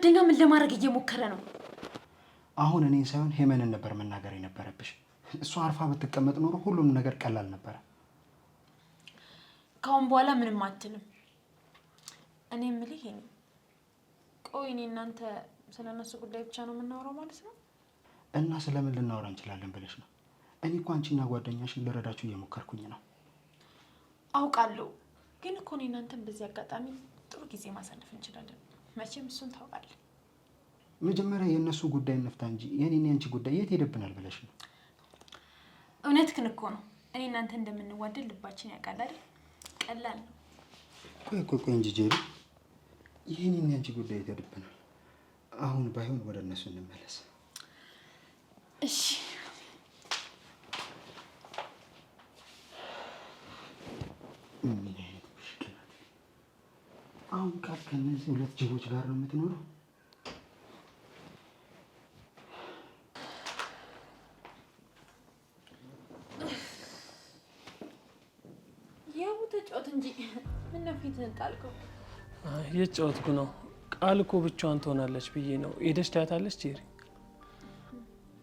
ጓደኛ ምን ለማድረግ እየሞከረ ነው? አሁን እኔን ሳይሆን ሄመንን ነበር መናገር የነበረብሽ። እሷ አርፋ ብትቀመጥ ኖሮ ሁሉም ነገር ቀላል ነበር። ካሁን በኋላ ምንም አትልም። እኔ የምልህ ይሄ ነው። ቆይ እኔ እናንተ ስለነሱ ጉዳይ ብቻ ነው የምናወራው ማለት ነው? እና ስለምን ልናወራ እንችላለን ብለሽ ነው? እኔ እኮ አንቺና ጓደኛሽን ልረዳችሁ እየሞከርኩኝ ነው። አውቃለሁ፣ ግን እኮ እኔ እናንተን በዚህ አጋጣሚ ጥሩ ጊዜ ማሳለፍ እንችላለን። መቼም እሱን ታውቃለህ። መጀመሪያ የእነሱ ጉዳይ እንፍታ እንጂ የኔና ያንቺ ጉዳይ የት ሄደብናል ብለሽ ነው? እውነትህን እኮ ነው። እኔ እናንተ እንደምንዋደድ ልባችን ያውቃል አይደል? ቀላል ነው። ቆይ እንጂ ጄሪ፣ የኔና ያንቺ ጉዳይ የት ሄደብናል? አሁን ባይሆን ወደ እነሱ እንመለስ። እሺ። አሁን ቃል ከነዚህ ሁለት ጅቦች ጋር ነው የምትኖረው? ያው ተጫወት እንጂ ምን ነው ፊትህን ጣልከው? እየተጫወትኩ ነው። ቃል እኮ ብቻዋን ትሆናለች ብዬ ነው። ሄደሽ ታያታለች ጄሪ።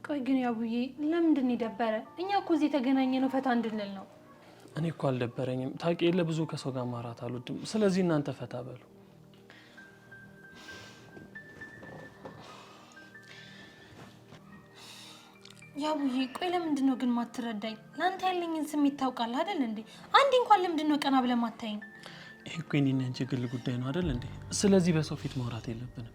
ቆይ ግን ያቡዬ ለምንድን ነው የደበረ? እኛ እኮ እዚህ የተገናኘነው ፈታ እንድንል ነው። እኔ እኮ አልደበረኝም። ታውቂ የለ ብዙ ከሰው ጋር ማውራት አልወድም። ስለዚህ እናንተ ፈታ በሉ። ያቡዬ ቆይ ለምንድን ነው ግን ማትረዳኝ? ለአንተ ያለኝን ስሜት ታውቃለህ አይደል እንዴ? አንዴ እንኳን ለምንድን ነው ቀና ብለህ ማታየኝ? ይሄ እኮ የእኔና አንቺ ግል ጉዳይ ነው አይደል እንዴ? ስለዚህ በሰው ፊት ማውራት የለብንም።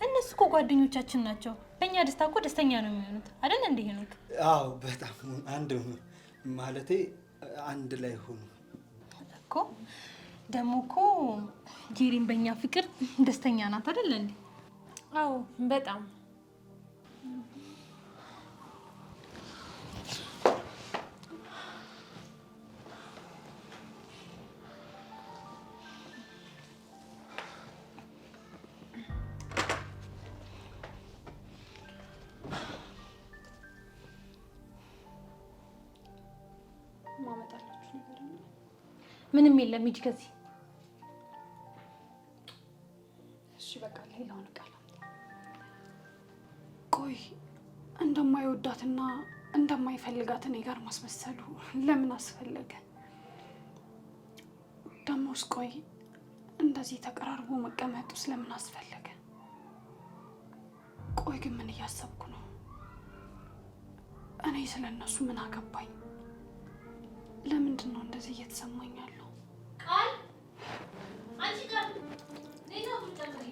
እነሱ እኮ ጓደኞቻችን ናቸው። በእኛ ደስታ እኮ ደስተኛ ነው የሚሆኑት አይደል እንዴ ሄኖክ? አዎ በጣም አንድ ማለቴ አንድ ላይ ሆኑ እኮ። ደግሞ እኮ ጄሪን በእኛ ፍቅር ደስተኛ ናት አይደል እንዴ? አዎ በጣም። ምንም የለም። ሂጂ ከዚህ። እሺ በቃ ሌላውን ቃል ቆይ እንደማይወዳትና እንደማይፈልጋት እኔ ጋር ማስመሰሉ ለምን አስፈለገ? ደሞስ ቆይ እንደዚህ ተቀራርቦ መቀመጡ ስለምን አስፈለገ? ቆይ ግን ምን እያሰብኩ ነው? እኔ ስለነሱ ምን አገባኝ? ለምንድን ነው እንደዚህ እየተሰማኝ ያለው? ቃል አንቺ ቃል ሌላ ብቻ ነው።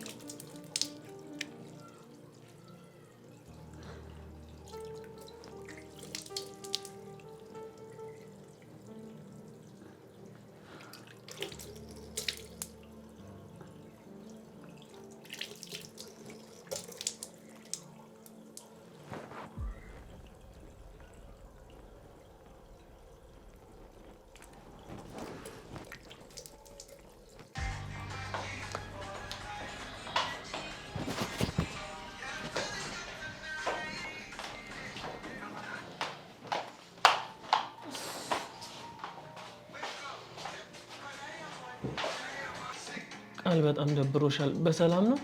ቃል በጣም ደብሮሻል። በሰላም ነው?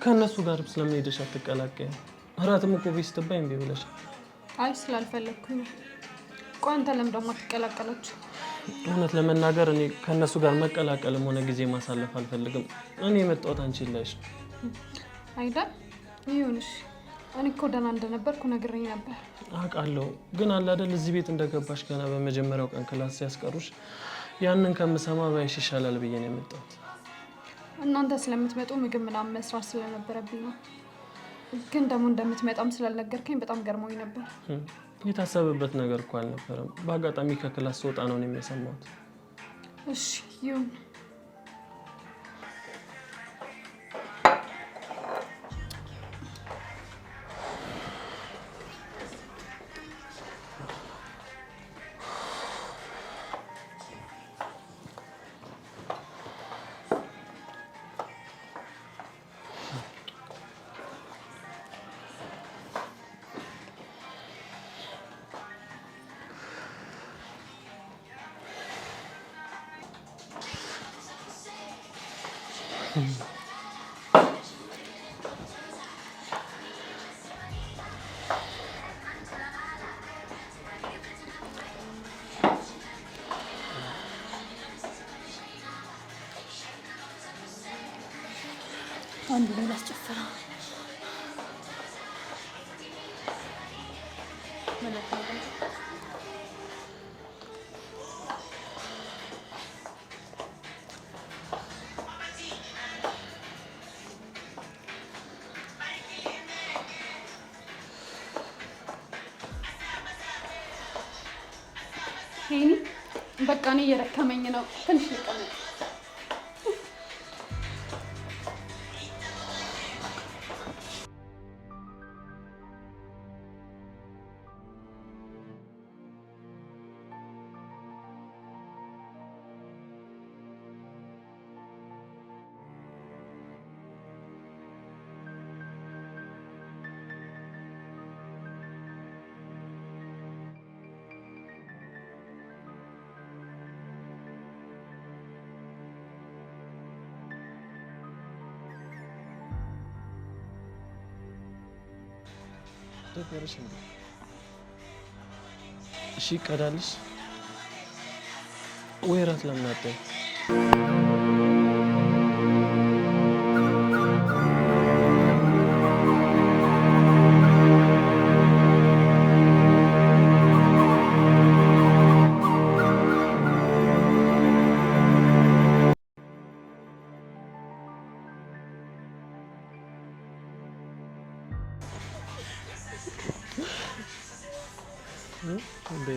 ከነሱ ጋር ስለምን ሄደሽ አትቀላቀይም? እራትም እኮ ቤት ስትባይ እምቢ ብለሽ። አይ ስላልፈለግኩኝ። ቆይ አንተ ለምን ደግሞ አትቀላቀላችሁ? እውነት ለመናገር እኔ ከነሱ ጋር መቀላቀልም ሆነ ጊዜ ማሳለፍ አልፈልግም። እኔ የመጣሁት አንቺን ላይሽ ነው። አይደል? ይሁንሽ። እኔ እኮ ደህና እንደነበርኩ ነግሬኝ ነበር። አውቃለሁ፣ ግን አለ አይደል እዚህ ቤት እንደገባሽ ገና በመጀመሪያው ቀን ክላስ ሲያስቀሩሽ ያንን ከምሰማ ባይሽ ይሻላል ብዬ ነው የመጣሁት። እናንተ ስለምትመጡ ምግብ ምናምን መስራት ስለነበረብኝ ነው። ግን ደግሞ እንደምትመጣም ስላልነገርከኝ በጣም ገርሞኝ ነበር። የታሰበበት ነገር እኮ አልነበረም። በአጋጣሚ ከክላስ ስወጣ ነው የሰማሁት። እሺ ይሁን። አንዱ ነው ላስጨፍራ ይሄኔ በቃ እኔ እየረከመኝ ነው። ትንሽ ልቀመጥ። ደበረሽ እንዴ? እሺ ቀዳልሽ ወይ እራት ለምን አጠይ?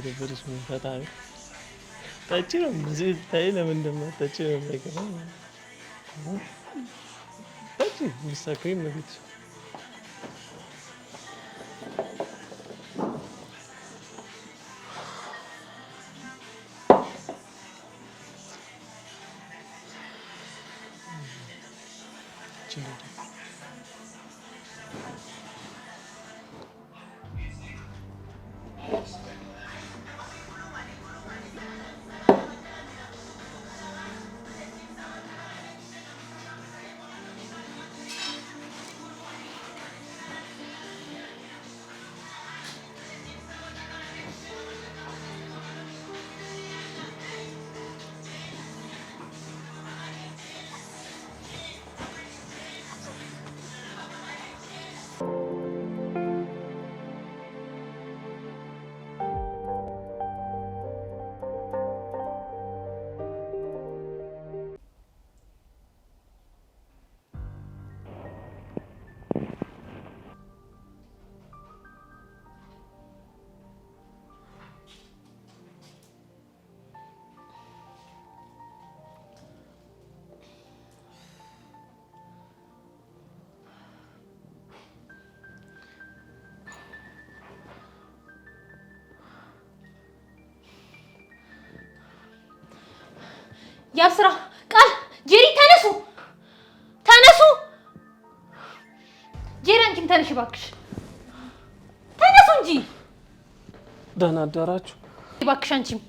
ደበረሽ ምን ፈጣሪ ጠጪ ነው እዚህ ታይ ለምን እንደማጠጪ ነው የማይገባኝ። ጠጪ ምሳከኝ ማለት ያብስራ ቃል ጄሪ ተነሱ ተነሱ። ጄሪ አንቺም ተነሽ እባክሽ ተነሱ እንጂ። ደህና አደራችሁ እባክሽ አንቺም።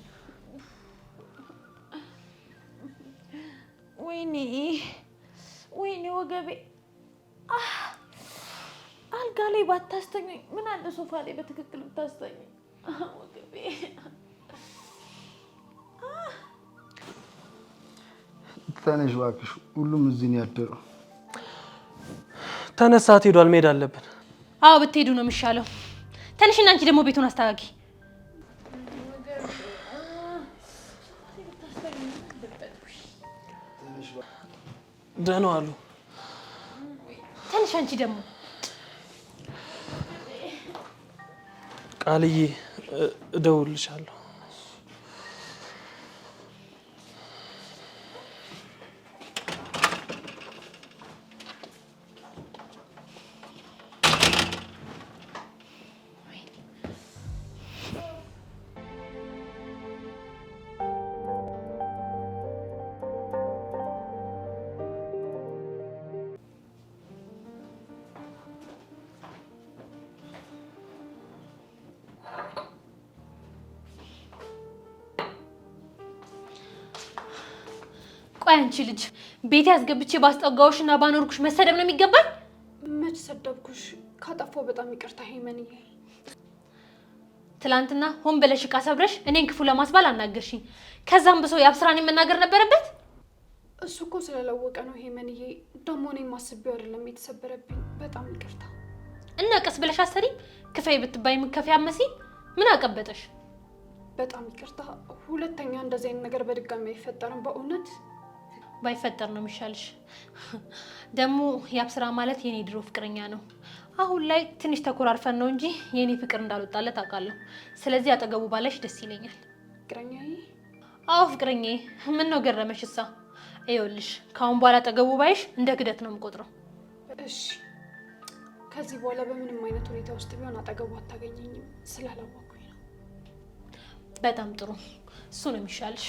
ወይኔ ወይኔ ወገቤ አልጋ ላይ ባታስተኛኝ ምን አለ ሶፋ ላይ በትክክል ብታስተኛኝ ወገቤ። ተነሽ እባክሽ፣ ሁሉም እዚህ ነው ያደረው። ተነሳት ሄዷል፣ መሄድ አለብን። አዎ ብትሄዱ ነው የሚሻለው። ተነሽና አንቺ ደግሞ ቤቱን አስተካኪ። ደህና አሉ። ተነሽ አንቺ ደግሞ ቃልዬ እደውልልሻለሁ። ቆይ አንቺ ልጅ ቤት ያስገብቼ ባስጠጋውሽና ባኖርኩሽ መሰደብ ነው የሚገባኝ? መች ሰደብኩሽ? ካጠፋው በጣም ይቅርታ ሄመንዬ። ትላንትና ሆን ብለሽ ዕቃ ሰብረሽ እኔን ክፉ ለማስባል አናገርሽኝ። ከዛም ብሶ ያብስራን መናገር ነበረበት። እሱ እኮ ስለለወቀ ነው ሄመንዬ። ደግሞ እኔም አስቤው አይደለም የተሰበረብኝ። በጣም ይቅርታ። እና ቀስ ብለሽ አሰሪ ክፈይ ብትባይ ምን ከፍ ያመሲ ምን አቀበጠሽ? በጣም ይቅርታ። ሁለተኛ እንደዚህ አይነት ነገር በድጋሚ አይፈጠርም። በእውነት ባይፈጠር ነው የሚሻልሽ። ደግሞ ያብስራ ማለት የኔ ድሮ ፍቅረኛ ነው። አሁን ላይ ትንሽ ተኮራርፈን ነው እንጂ የኔ ፍቅር እንዳልወጣለት አውቃለሁ። ስለዚህ አጠገቡ ባለሽ ደስ ይለኛል። ፍቅረኛዬ? አዎ ፍቅረኛዬ። ምን ነው ገረመሽሳ? ይኸውልሽ ከአሁን በኋላ አጠገቡ ባይሽ እንደ ክደት ነው የምቆጥረው። እሺ ከዚህ በኋላ በምንም አይነት ሁኔታ ውስጥ ቢሆን አጠገቡ አታገኘኝም ስላላወኩኝ ነው። በጣም ጥሩ። እሱ ነው የሚሻልሽ።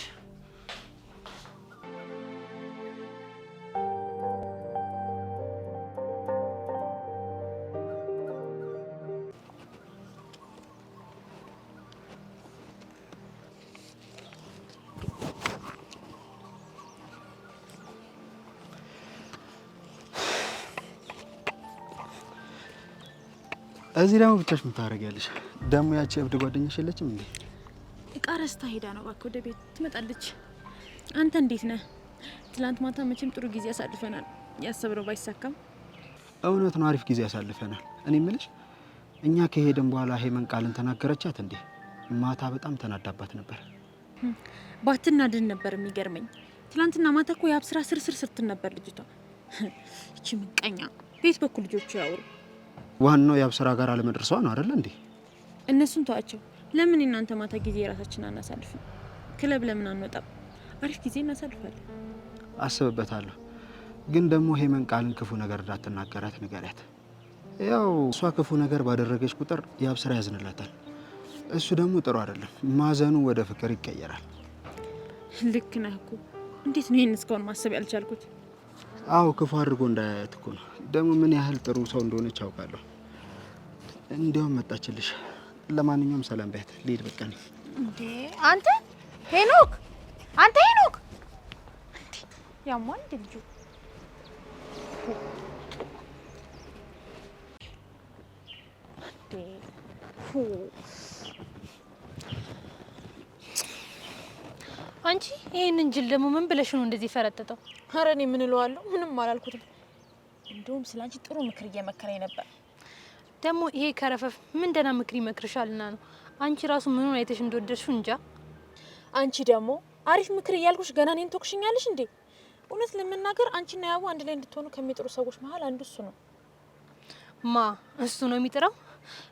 እዚህ ደግሞ ብቻሽ ምን ታደርጊያለሽ? ደግሞ ያቺ እብድ ጓደኛሽ የለችም እንዴ? እቃ ረስታ ሄዳ ነው። እባክህ ወደ ቤት ትመጣለች። አንተ እንዴት ነህ? ትላንት ማታ መቼም ጥሩ ጊዜ ያሳልፈናል። ያሰብነው ባይሳካም እውነት ነው፣ አሪፍ ጊዜ ያሳልፈናል። እኔ የምልሽ እኛ ከሄድን በኋላ ሄመን ቃልን ተናገረቻት እንዴ? ማታ በጣም ተናዳባት ነበር። ባትናድን ነበር የሚገርመኝ። ትላንትና ማታ እኮ የአብስራ ስርስር ስትል ነበር ልጅቷ። እቺ ምቀኛ። ቤት በኩል ልጆቹ ያወሩ። ዋናው የአብስራ ጋር አለመድረሷ ነው አይደል እንዴ? እነሱን ተዋቸው። ለምን እናንተ ማታ ጊዜ የራሳችንን አናሳልፍም? ክለብ ለምን አንወጣም? አሪፍ ጊዜ እናሳልፋለን። አስብበታለሁ። ግን ደግሞ ሄመን ቃልን ክፉ ነገር እንዳትናገራት ንገሪያት። ያው እሷ ክፉ ነገር ባደረገች ቁጥር የአብስራ ያዝንላታል። እሱ ደግሞ ጥሩ አይደለም። ማዘኑ ወደ ፍቅር ይቀየራል። ልክ ነህ እኮ። እንዴት ነው ይሄን እስካሁን ማሰብ ያልቻልኩት? አዎ ክፉ አድርጎ እንዳያያት እኮ ነው። ደግሞ ምን ያህል ጥሩ ሰው እንደሆነች አውቃለሁ። እንዲያውም መጣችልሽ። ለማንኛውም ሰላም በያት። ልሂድ በቃ ነኝ። እንዴ አንተ ሄኖክ፣ አንተ ሄኖክ! እንዴ ያሟል እንዴ ልጁ? አንቺ ይሄንን ጅል ደግሞ ምን ብለሽ ነው እንደዚህ ፈረጠጠው? ኧረ እኔ ምን እለዋለሁ? ምንም አላልኩትም። እንደውም ስላንቺ ጥሩ ምክር እየመከረኝ ነበር። ደግሞ ይሄ ከረፈፍ ምን ደህና ምክር ይመክርሻልና ነው? አንቺ ራሱ ምኑን አይተሽ እንደወደድሽው እንጃ። አንቺ ደግሞ አሪፍ ምክር እያልኩሽ ገና እኔን ትወቅሽኛለሽ እንዴ? እውነት ለመናገር አንቺና ያቡ አንድ ላይ እንድትሆኑ ከሚጥሩ ሰዎች መሀል አንዱ እሱ ነው። ማ እሱ ነው የሚጥረው?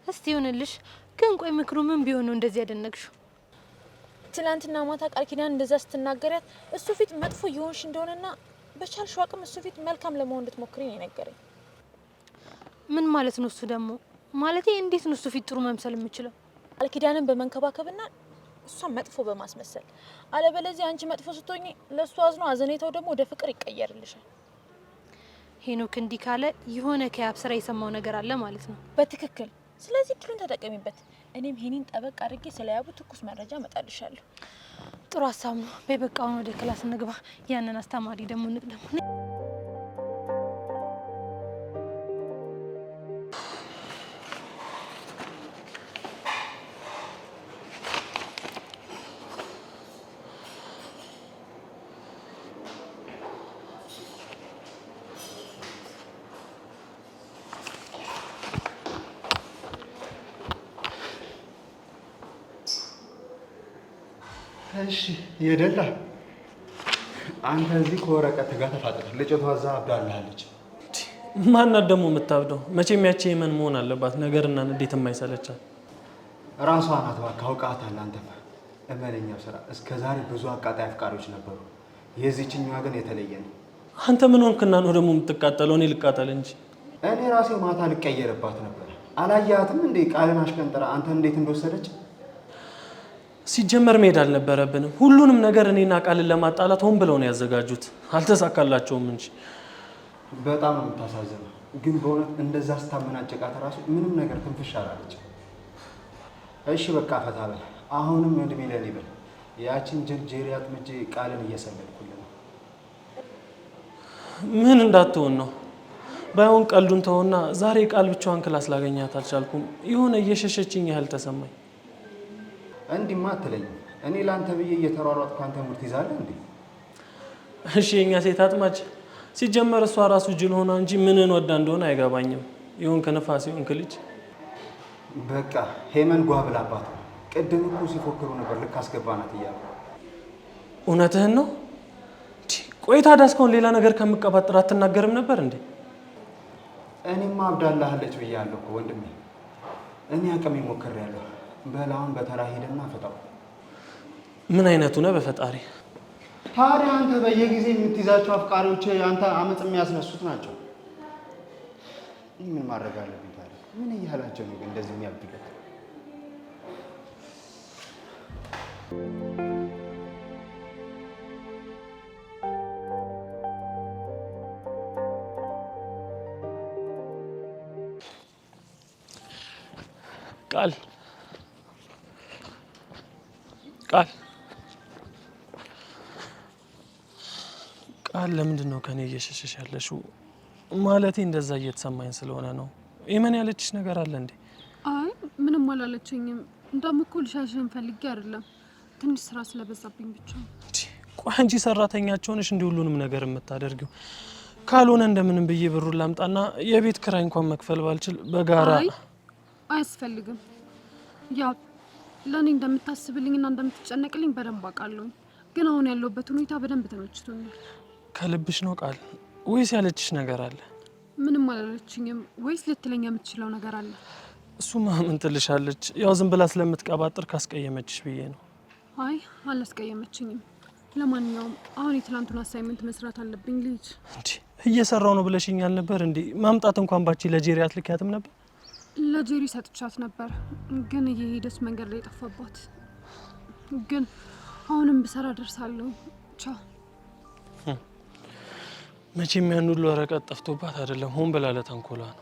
እስቲ ይሁንልሽ። ግን ቆይ ምክሩ ምን ቢሆን ነው እንደዚህ ያደነቅሽው? ትላንትና ማታ ቃል ኪዳን እንደዛ ስትናገሪያት እሱ ፊት መጥፎ እየሆንሽ እንደሆነና በቻልሽው አቅም እሱ ፊት መልካም ለመሆን እንድትሞክሪ ነው የነገረኝ። ምን ማለት ነው እሱ ደግሞ? ማለቴ እንዴት ነው እሱ ፊት ጥሩ መምሰል የምችለው? ቃል ኪዳንን በመንከባከብና እሷን መጥፎ በማስመሰል። አለበለዚያ አንቺ መጥፎ ስትሆኚ ለእሱ አዝኖ አዘኔታው ደግሞ ወደ ፍቅር ይቀየርልሻል። ሄኖክ እንዲህ ካለ የሆነ ከያብ ስራ የሰማው ነገር አለ ማለት ነው። በትክክል። ስለዚህ ድሉን ተጠቀሚበት። እኔም ሄኒን ጠበቅ አድርጌ ስለያቡ ትኩስ መረጃ እመጣልሻለሁ። ጥሩ ሀሳብ ነው። በበቃውን ወደ ክላስ እንግባ። ያንን አስተማሪ ደግሞ እንቅደም። እሺ የደላ አንተ እዚህ ከወረቀት ጋር ተፋጠጥ። ልጅቷ እዛ አብዳለች። ማናት ደግሞ የምታብደው? መቼም ያቺ የመን መሆን አለባት። ነገርና እንዴት የማይሰለቻት ራሷ ናት። እባክህ አውቃታለህ። አንተ እመነኛው ስራ እስከ ዛሬ ብዙ አቃጣይ አፍቃሪዎች ነበሩ። የዚህችኛዋ ግን የተለየ ነው። አንተ ምን ሆንክና ነው ደግሞ የምትቃጠለው? እኔ ልቃጠል እንጂ። እኔ ራሴ ማታ ልቀየርባት ነበር። አላያትም እንዴ? ቃልን አሽቀንጥራ አንተ እንዴት እንደወሰደች። ሲጀመር መሄድ አልነበረብንም። ሁሉንም ነገር እኔና ቃልን ለማጣላት ሆን ብለው ነው ያዘጋጁት። አልተሳካላቸውም እንጂ። በጣም ነው የምታሳዝነው። ግን በእውነት እንደዛ ስታመናጨቃት ራሱ ምንም ነገር ትንፍሽ አላለች። እሺ በቃ ፈታ በል። አሁንም እድሜ ለኔ በል። ያችን ጀርጀሪ አጥምጄ ቃልን እየሰለልኩልህ ነው። ምን እንዳትሆን ነው? ባይሆን ቀልዱን ተውና፣ ዛሬ ቃል ብቻዋን ክላስ ላገኛት አልቻልኩም። የሆነ እየሸሸችኝ ያህል ተሰማኝ። እንዲህማ አትለኝም። እኔ ለአንተ ብዬ እየተሯሯጥኩ አንተ ሙድ ትይዛለህ እንዴ? እሺ የኛ ሴት አጥማጭ ሲጀመር እሷ ራሱ ጅል ሆና እንጂ ምንን ወዳ እንደሆነ አይገባኝም። ይሁን ከነፋስ ይሁን ከልጅ በቃ ሄመን ጓብል አባት ነው። ቅድም እኮ ሲፎክሩ ነበር ልክ አስገባናት እያሉ። እውነትህን ነው? ቆይታ ዳስከውን ሌላ ነገር ከምቀባጥር አትናገርም ነበር እንዴ? እኔማ አብዳላህለች ብያለሁ እኮ ወንድሜ። እኔ አቅሜ ሞክሬያለሁ። በላውን በተራ ሄደና ፈታው። ምን አይነቱ ነው በፈጣሪ? ታዲያ አንተ በየጊዜ የምትይዛቸው አፍቃሪዎች አንተ አመፅ የሚያስነሱት ናቸው። ምን ማድረግ አለብኝ ታዲያ? ምን እያላቸው ነው እንደዚህ የሚያብዱት? ቃል ለምንድን ነው ከኔ እየሸሸሽ ያለሽው? ማለቴ እንደዛ እየተሰማኝ ስለሆነ ነው። የምን ያለችሽ ነገር አለ እንዴ? አይ ምንም አላለችኝም። እንደውም እኮ ልሻሽን ፈልጌ አይደለም፣ ትንሽ ስራ ስለበዛብኝ ብቻ። ቆይ አንቺ ሰራተኛቸው ነሽ እንዲህ ሁሉንም ነገር የምታደርጊው? ካልሆነ እንደምንም ብዬ ብሩን ላምጣና የቤት ክራይ እንኳን መክፈል ባልችል በጋራ። አይ አያስፈልግም። ያው ለእኔ እንደምታስብልኝና እንደምትጨነቅልኝ በደንብ አውቃለሁ። ግን አሁን ያለሁበት ሁኔታ በደንብ ተመችቶኛል። ከልብሽ ነው ቃል ወይስ ያለችሽ ነገር አለ? ምንም አላለችኝም። ወይስ ልትለኝ የምትችለው ነገር አለ? እሱማ ምን ትልሻለች? ያው ዝም ብላ ስለምትቀባጥር ካስቀየመችሽ ብዬ ነው። አይ አላስቀየመችኝም። ለማንኛውም አሁን የትላንቱን አሳይመንት መስራት አለብኝ። ልጅ እንዴ እየሰራው ነው ብለሽኛል ነበር እንዴ? ማምጣት እንኳን ባቺ ለጄሪ አትልኪያትም ነበር? ለጄሪ ሰጥቻት ነበር፣ ግን እየሄደች መንገድ ላይ ጠፋባት። ግን አሁንም ብሰራ ደርሳለሁ። ቻው። መቼም ያን ሁሉ ወረቀት ጠፍቶባት አይደለም፣ ሆን ብላ ለተንኮሏ ነው።